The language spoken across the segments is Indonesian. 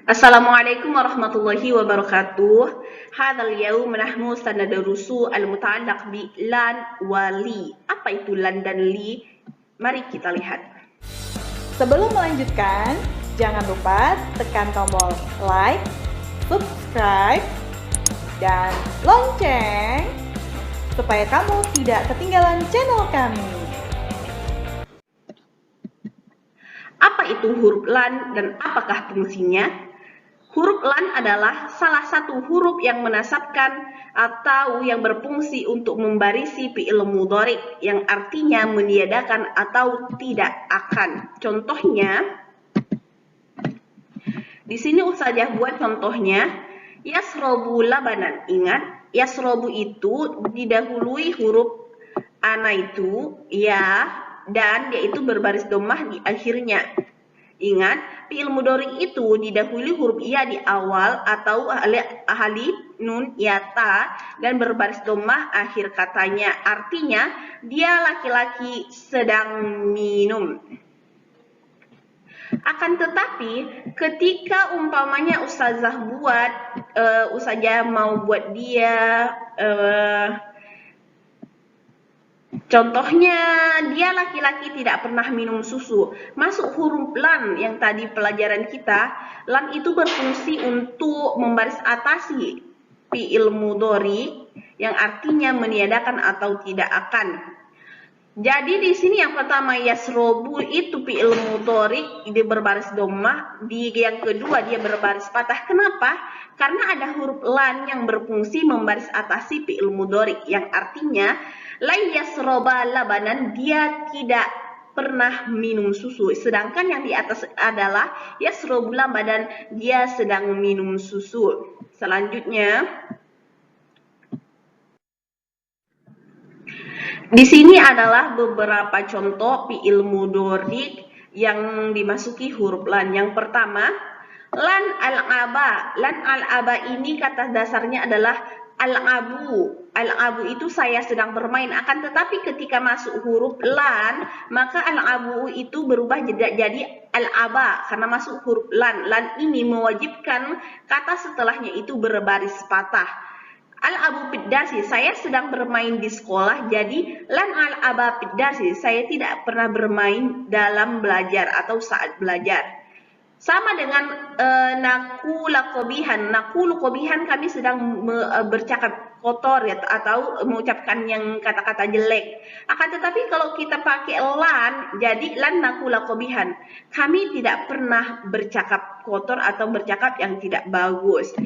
Assalamualaikum warahmatullahi wabarakatuh. هذا اليوم نحن سندرس المتعلق بlan wa li. Apa itu lan dan li? Mari kita lihat. Sebelum melanjutkan, jangan lupa tekan tombol like, subscribe, dan lonceng supaya kamu tidak ketinggalan channel kami. Apa itu huruf lan dan apakah fungsinya? Huruf lan adalah salah satu huruf yang menasabkan atau yang berfungsi untuk membarisi fi'il mudhari yang artinya meniadakan atau tidak akan. Contohnya, di sini Ustazah buat contohnya, yasrobu labanan. Ingat, yasrobu itu didahului huruf ana itu ya, dan dia itu berbaris dhammah di akhirnya. Ingat, fi'il mudhari itu didahului huruf ya di awal atau alif, nun, ya, ta dan berbaris dhammah akhir katanya. Artinya, dia laki-laki sedang minum. Akan tetapi, ketika umpamanya Ustazah mau buat dia contohnya, dia laki-laki tidak pernah minum susu. Masuk huruf lan yang tadi pelajaran kita. Lan itu berfungsi untuk membaris atasi fi'il mudhari yang artinya meniadakan atau tidak akan. Jadi di sini yang pertama yasrobu itu fi'il mudhari dia berbaris dhammah, di yang kedua dia berbaris fathah. Kenapa? Karena ada huruf lan yang berfungsi membaris atasi fi'il mudhari yang artinya la yasroba labanan, dia tidak pernah minum susu. Sedangkan yang di atas adalah yasrobu labanan, dia sedang minum susu. Selanjutnya, di sini adalah beberapa contoh fi'il mudhari yang dimasuki huruf lan. Yang pertama, lan al-aba. Lan al-aba ini kata dasarnya adalah al-abu. Al-abu itu saya sedang bermain. Akan tetapi ketika masuk huruf lan, maka al-abu itu berubah jadi al-aba karena masuk huruf lan. Lan ini mewajibkan kata setelahnya itu berbaris patah. Al-abu piddasi, saya sedang bermain di sekolah, jadi lan al-aba piddasi, saya tidak pernah bermain dalam belajar atau saat belajar. Sama dengan nakula kobihan. Nakulu kobihan, kami sedang bercakap kotor ya, atau mengucapkan yang kata-kata jelek. Akan tetapi kalau kita pakai lan, jadi lan nakula kobihan. Kami tidak pernah bercakap kotor atau bercakap yang tidak bagus.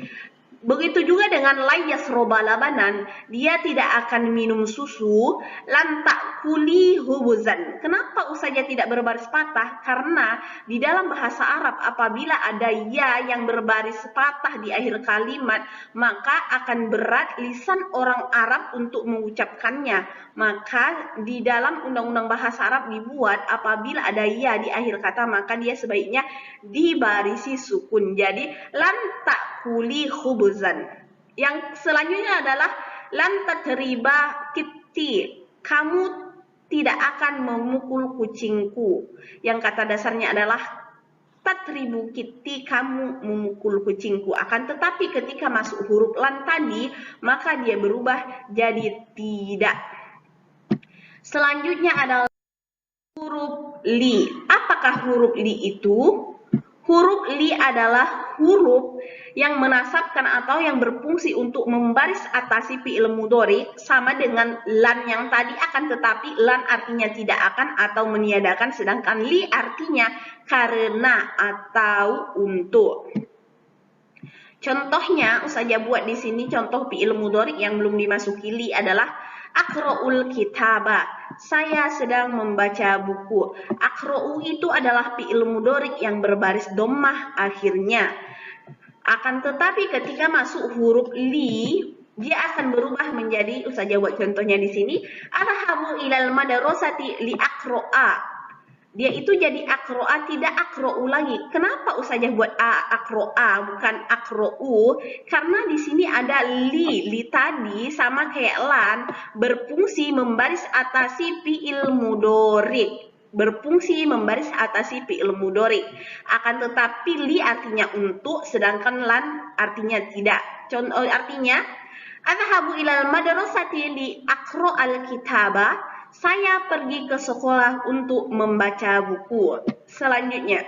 Begitu juga dengan la yasroba labanan, dia tidak akan minum susu. Lan ta'kuli hubuzan. Kenapa Ustazah tidak berbaris patah? Karena di dalam bahasa Arab apabila ada ya yang berbaris patah di akhir kalimat, maka akan berat lisan orang Arab untuk mengucapkannya. Maka di dalam undang-undang bahasa Arab dibuat apabila ada ya di akhir kata, maka dia sebaiknya dibarisi sukun. Jadi lan ta'kuli hubuzan. Yang selanjutnya adalah lan tadriba kitti. Kamu tidak akan memukul kucingku. Yang kata dasarnya adalah tatribu kitti, kamu memukul kucingku. Akan tetapi ketika masuk huruf lan tadi, maka dia berubah jadi tidak. Selanjutnya adalah huruf li. Apakah huruf li itu? Huruf li adalah huruf yang menasabkan atau yang berfungsi untuk membaris atasi fi'il mudhari, sama dengan lan yang tadi, akan tetapi lan artinya tidak akan atau meniadakan, sedangkan li artinya karena atau untuk. Contohnya Ustazah buat di sini contoh fi'il mudhari yang belum dimasuki li adalah aqra'ul kitaba. Saya sedang membaca buku. Aqra'u itu adalah fi'il mudhari yang berbaris dhammah akhirnya. Akan tetapi ketika masuk huruf li, dia akan berubah menjadi, Ustazah buat contohnya di sini, arhabu ilal madrasati li aqra'a. Dia itu jadi akro'a, tidak akro'u lagi. Kenapa Ustazah buat akro'a bukan akro'u? Karena di sini ada li. Li tadi sama kayak lan berfungsi membaris atasi fi'il mudhari. berfungsi membaris atasi fi'il mudhari. Akan tetapi li artinya untuk, sedangkan lan artinya tidak. Contoh artinya, adhabu ilal madrasati li aqra al-kitaba. Saya pergi ke sekolah untuk membaca buku. Selanjutnya,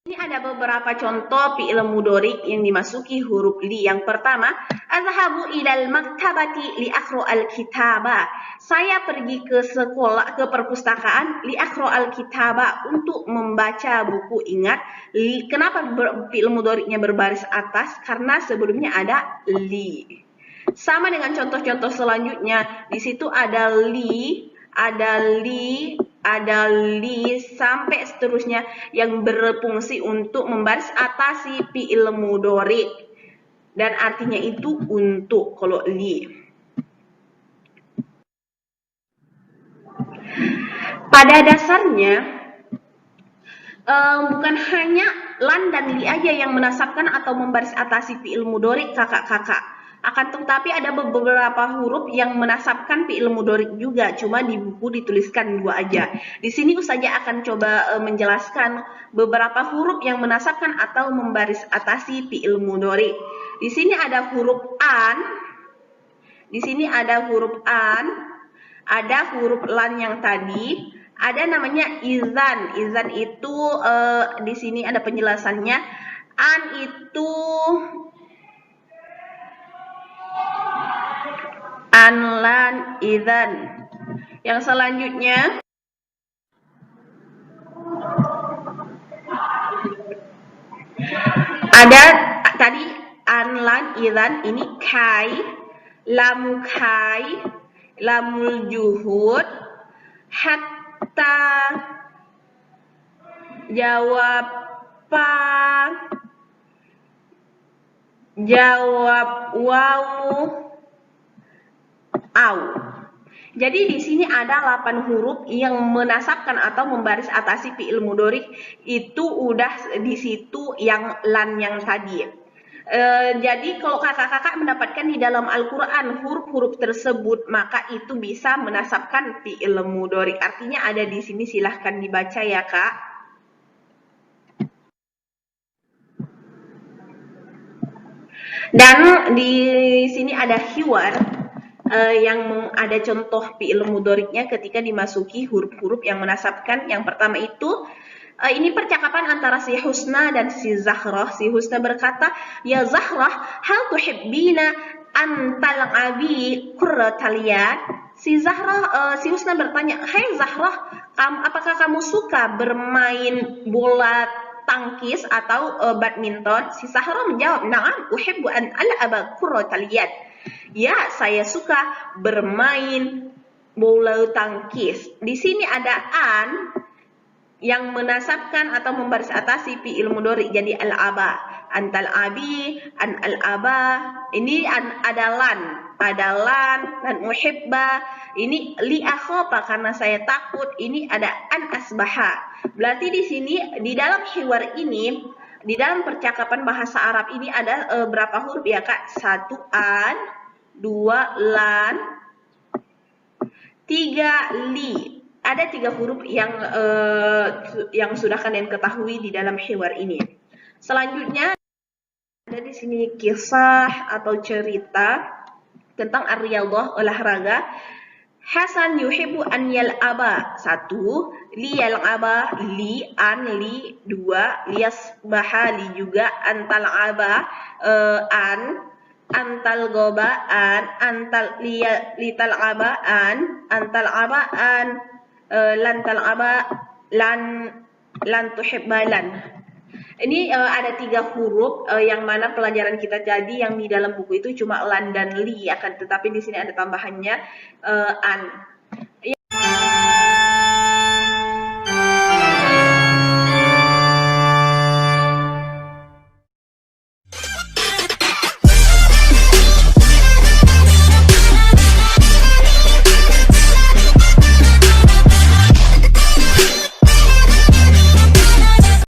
ini ada beberapa contoh fi'il mudhari yang dimasuki huruf li. Yang pertama, azhabu ilal maktabati li aqra al-kitaba. Saya pergi ke sekolah, ke perpustakaan li aqra al-kitaba, untuk membaca buku. Ingat, kenapa fi'il mudhari'nya berbaris atas? Karena sebelumnya ada li. Sama dengan contoh-contoh selanjutnya, di situ ada li, sampai seterusnya yang berfungsi untuk membaris atasi fi'il mudhari, dan artinya itu untuk kalau li. Pada dasarnya bukan hanya lan dan li aja yang menasabkan atau membaris atasi fi'il mudhari, kakak-kakak. Akan tetapi ada beberapa huruf yang menasabkan fi'il mudhari juga, cuma di buku dituliskan 2 aja. Di sini Ustazah akan coba menjelaskan beberapa huruf yang menasabkan atau membaris atasi fi'il mudhari. Di sini ada huruf an, di sini ada huruf an, ada huruf lan yang tadi, ada namanya izan. Izan itu di sini ada penjelasannya. An itu an, lan, izan. Yang selanjutnya ada tadi an, lan, izan. Ini kai, lam kai, lamul juhud, hatta, jawab pa, jawab wawu, au. Jadi di sini ada 8 huruf yang menasabkan atau membaris atasi fi'il mudhari. Itu udah di situ yang lan yang tadi. Jadi kalau kakak-kakak mendapatkan di dalam Al-Quran huruf-huruf tersebut, maka itu bisa menasabkan fi'il mudhari. Artinya ada di sini, silahkan dibaca ya kak. Dan di sini ada hiwar. Yang ada contoh fi'il mudhari'nya ketika dimasuki huruf-huruf yang menasabkan. Yang pertama itu ini percakapan antara si Husna dan si Zahrah. Si Husna berkata, "Ya Zahrah, hal tuhibbina an tal'abi qurratal yad?" Si Husna bertanya, "Hai Zahrah, apakah kamu suka bermain bola tangkis atau badminton?" Si Zahrah menjawab, "Na'am, uhibbu an al'aba qurratal yad." Ya, saya suka bermain bola tangkis. Di sini ada an yang menasabkan atau membaris atasi fi'il mudhari, jadi al-aba. Antal abi, an al-aba. Ini ada lan, dan muhibba. Ini li akhafa, karena saya takut. Ini ada an asbaha. Berarti di sini di dalam hiwar ini, di dalam percakapan bahasa Arab ini ada berapa huruf ya kak? 1 an, 2 lan, 3 li. Ada 3 huruf yang sudah kalian ketahui di dalam hiwar ini. Selanjutnya ada di sini kisah atau cerita tentang ar-riyadhah, olahraga. Hasan yuhibbu an yal'aba. 1, li yal'aba, li, an, li. 2, liyasbaha, li juga, antal aba, an, antal gobaan, antal lital abaan, antal abaan, lantal aba, lan tuhibbalan. Ini ada 3 huruf yang mana pelajaran kita jadi yang di dalam buku itu cuma lan dan li, akan tetapi di sini ada tambahannya an.